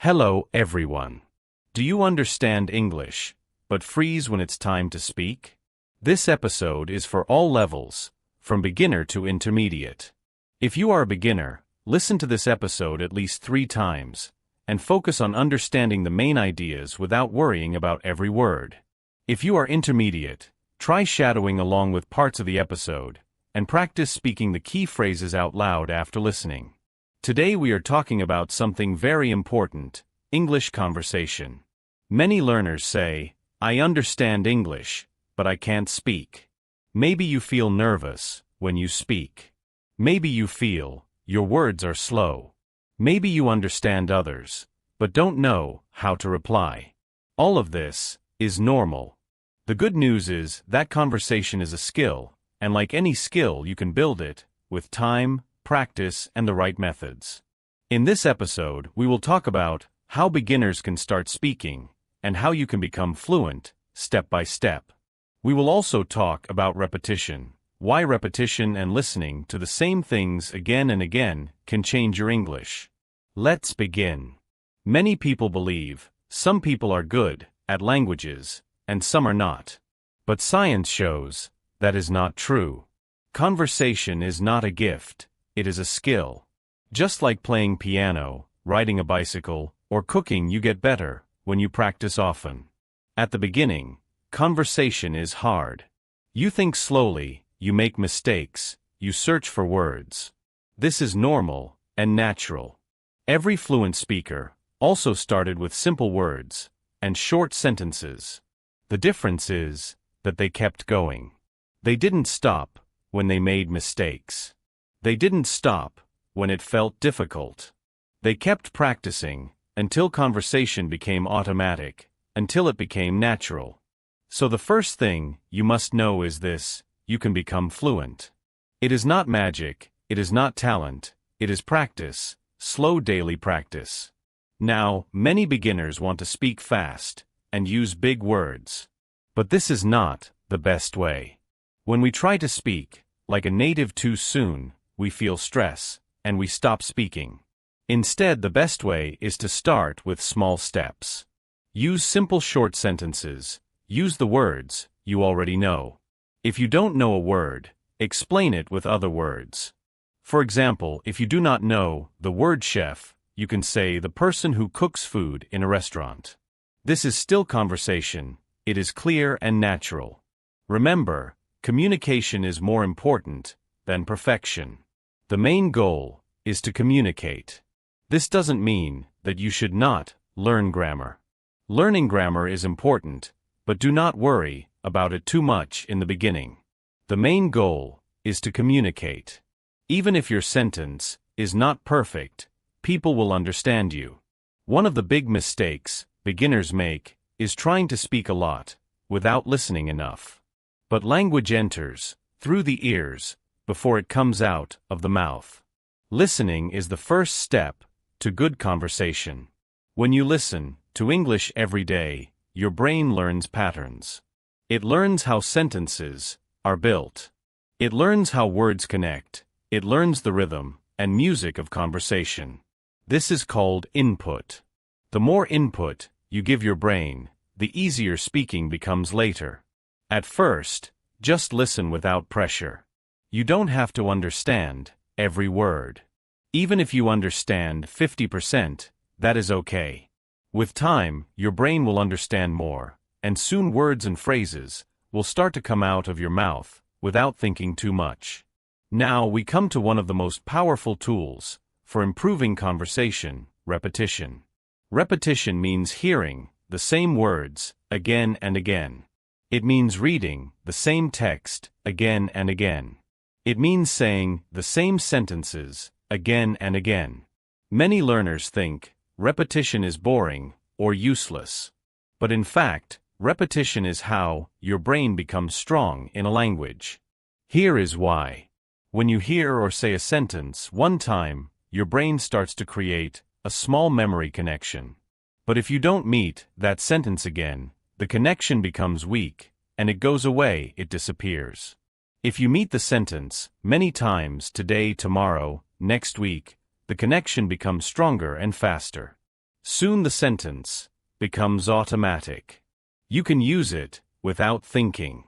Hello, everyone. Do you understand English, but freeze when it's time to speak? This episode is for all levels, from beginner to intermediate. If you are a beginner, listen to this episode at least 3 times, and focus on understanding the main ideas without worrying about every word. If you are intermediate, try shadowing along with parts of the episode, and practice speaking the key phrases out loud after listening. Today we are talking about something very important: English conversation. Many learners say, "I understand English, but I can't speak." Maybe you feel nervous when you speak. Maybe you feel your words are slow. Maybe you understand others, but don't know how to reply. All of this is normal. The good news is that conversation is a skill, and like any skill you can build it, with time, practice, and the right methods. In this episode, we will talk about how beginners can start speaking, and how you can become fluent, step by step. We will also talk about repetition, why repetition and listening to the same things again and again can change your English. Let's begin. Many people believe some people are good at languages, and some are not. But science shows that is not true. Conversation is not a gift. It is a skill. Just like playing piano, riding a bicycle, or cooking, you get better when you practice often. At the beginning, conversation is hard. You think slowly, you make mistakes, you search for words. This is normal and natural. Every fluent speaker also started with simple words and short sentences. The difference is that they kept going. They didn't stop when they made mistakes. They didn't stop when it felt difficult. They kept practicing until conversation became automatic, until it became natural. So the first thing you must know is this: you can become fluent. It is not magic, it is not talent, it is practice, slow daily practice. Now, many beginners want to speak fast and use big words. But this is not the best way. When we try to speak like a native too soon, we feel stress, and we stop speaking. Instead, the best way is to start with small steps. Use simple short sentences. Use the words you already know. If you don't know a word, explain it with other words. For example, if you do not know the word chef, you can say the person who cooks food in a restaurant. This is still conversation. It is clear and natural. Remember, communication is more important than perfection. The main goal is to communicate. This doesn't mean that you should not learn grammar. Learning grammar is important, but do not worry about it too much in the beginning. The main goal is to communicate. Even if your sentence is not perfect, people will understand you. One of the big mistakes beginners make is trying to speak a lot without listening enough. But language enters through the ears before it comes out of the mouth. Listening is the first step to good conversation. When you listen to English every day, your brain learns patterns. It learns how sentences are built. It learns how words connect. It learns the rhythm and music of conversation. This is called input. The more input you give your brain, the easier speaking becomes later. At first, just listen without pressure. You don't have to understand every word. Even if you understand 50%, that is okay. With time, your brain will understand more, and soon words and phrases will start to come out of your mouth without thinking too much. Now we come to one of the most powerful tools for improving conversation: repetition. Repetition means hearing the same words again and again. It means reading the same text again and again. It means saying the same sentences again and again. Many learners think repetition is boring or useless. But in fact, repetition is how your brain becomes strong in a language. Here is why. When you hear or say a sentence one time, your brain starts to create a small memory connection. But if you don't meet that sentence again, the connection becomes weak, and it goes away, it disappears. If you meet the sentence many times, today, tomorrow, next week, the connection becomes stronger and faster. Soon the sentence becomes automatic. You can use it without thinking.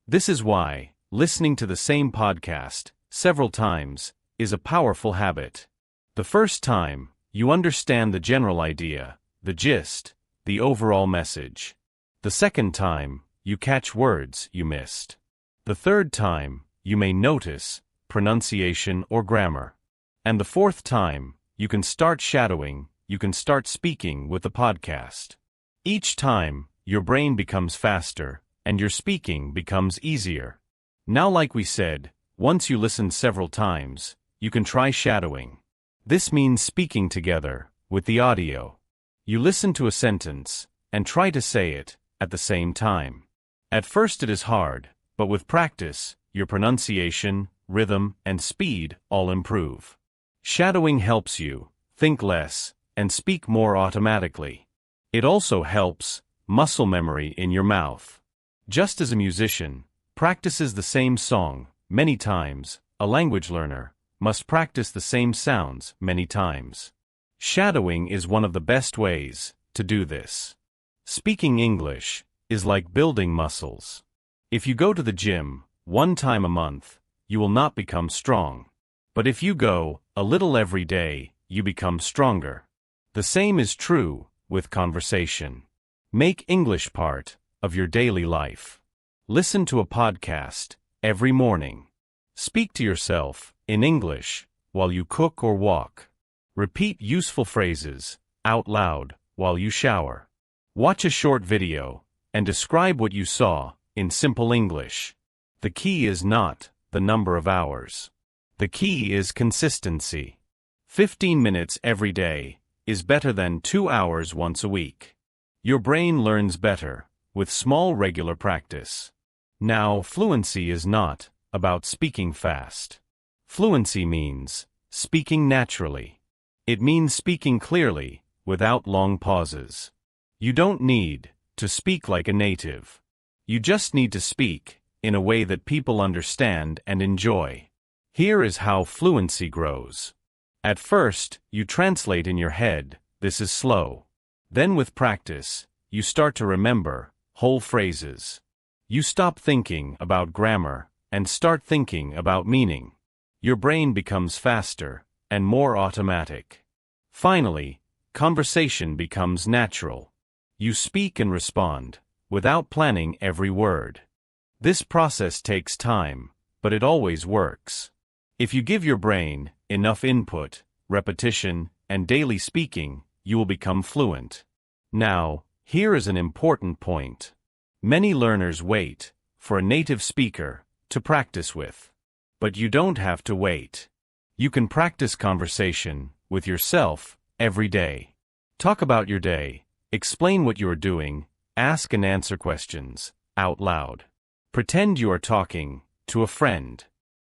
This is why listening to the same podcast several times is a powerful habit. The first time, you understand the general idea, the gist, the overall message. The second time, you catch words you missed. The third time, you may notice pronunciation or grammar. And the fourth time, you can start shadowing, you can start speaking with the podcast. Each time, your brain becomes faster, and your speaking becomes easier. Now, like we said, once you listen several times, you can try shadowing. This means speaking together with the audio. You listen to a sentence and try to say it at the same time. At first it is hard, but with practice, your pronunciation, rhythm, and speed all improve. Shadowing helps you think less and speak more automatically. It also helps muscle memory in your mouth. Just as a musician practices the same song many times, a language learner must practice the same sounds many times. Shadowing is one of the best ways to do this. Speaking English is like building muscles. If you go to the gym one time a month, you will not become strong. But if you go a little every day, you become stronger. The same is true with conversation. Make English part of your daily life. Listen to a podcast every morning. Speak to yourself in English while you cook or walk. Repeat useful phrases out loud while you shower. Watch a short video and describe what you saw in simple English. The key is not the number of hours. The key is consistency. 15 minutes every day is better than 2 hours once a week. Your brain learns better with small regular practice. Now, fluency is not about speaking fast. Fluency means speaking naturally. It means speaking clearly without long pauses. You don't need to speak like a native. You just need to speak in a way that people understand and enjoy. Here is how fluency grows. At first, you translate in your head, this is slow. Then with practice, you start to remember whole phrases. You stop thinking about grammar and start thinking about meaning. Your brain becomes faster and more automatic. Finally, conversation becomes natural. You speak and respond without planning every word. This process takes time, but it always works. If you give your brain enough input, repetition, and daily speaking, you will become fluent. Now, here is an important point. Many learners wait for a native speaker to practice with. But you don't have to wait. You can practice conversation with yourself every day. Talk about your day, explain what you are doing, ask and answer questions out loud. Pretend you are talking to a friend.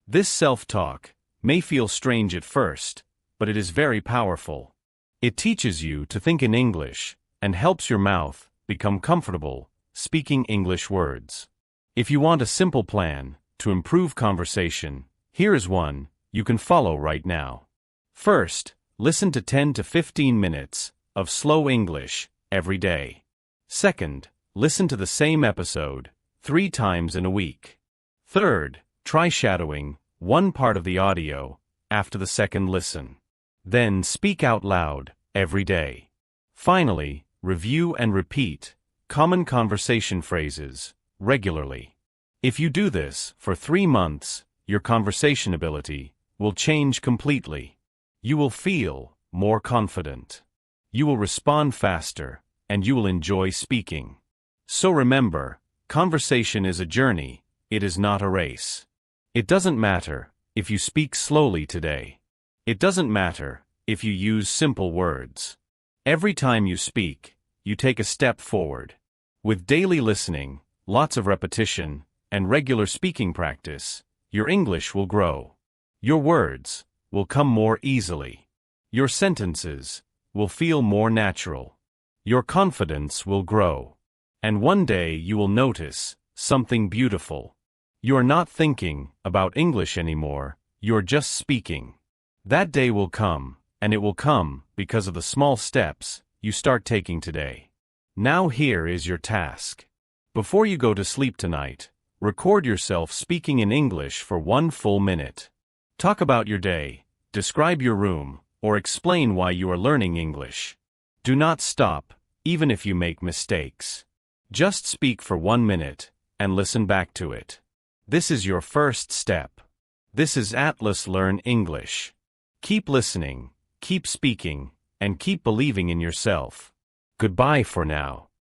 This self-talk may feel strange at first, but it is very powerful. It teaches you to think in English and helps your mouth become comfortable speaking English words. If you want a simple plan to improve conversation, here is one you can follow right now. First, listen to 10 to 15 minutes of slow English every day. Second, listen to the same episode 3 times in a week. Third, try shadowing one part of the audio after the second listen. Then speak out loud every day. Finally, review and repeat common conversation phrases regularly. If you do this for 3 months, your conversation ability will change completely. You will feel more confident. You will respond faster, and you will enjoy speaking. So remember, conversation is a journey, it is not a race. It doesn't matter if you speak slowly today. It doesn't matter if you use simple words. Every time you speak, you take a step forward. With daily listening, lots of repetition, and regular speaking practice, your English will grow. Your words will come more easily. Your sentences will feel more natural. Your confidence will grow. And one day you will notice something beautiful. You are not thinking about English anymore, you are just speaking. That day will come, and it will come because of the small steps you start taking today. Now here is your task. Before you go to sleep tonight, record yourself speaking in English for 1 full minute. Talk about your day, describe your room, or explain why you are learning English. Do not stop, even if you make mistakes. Just speak for 1 minute, and listen back to it. This is your first step. This is Atlas Learn English. Keep listening, keep speaking, and keep believing in yourself. Goodbye for now.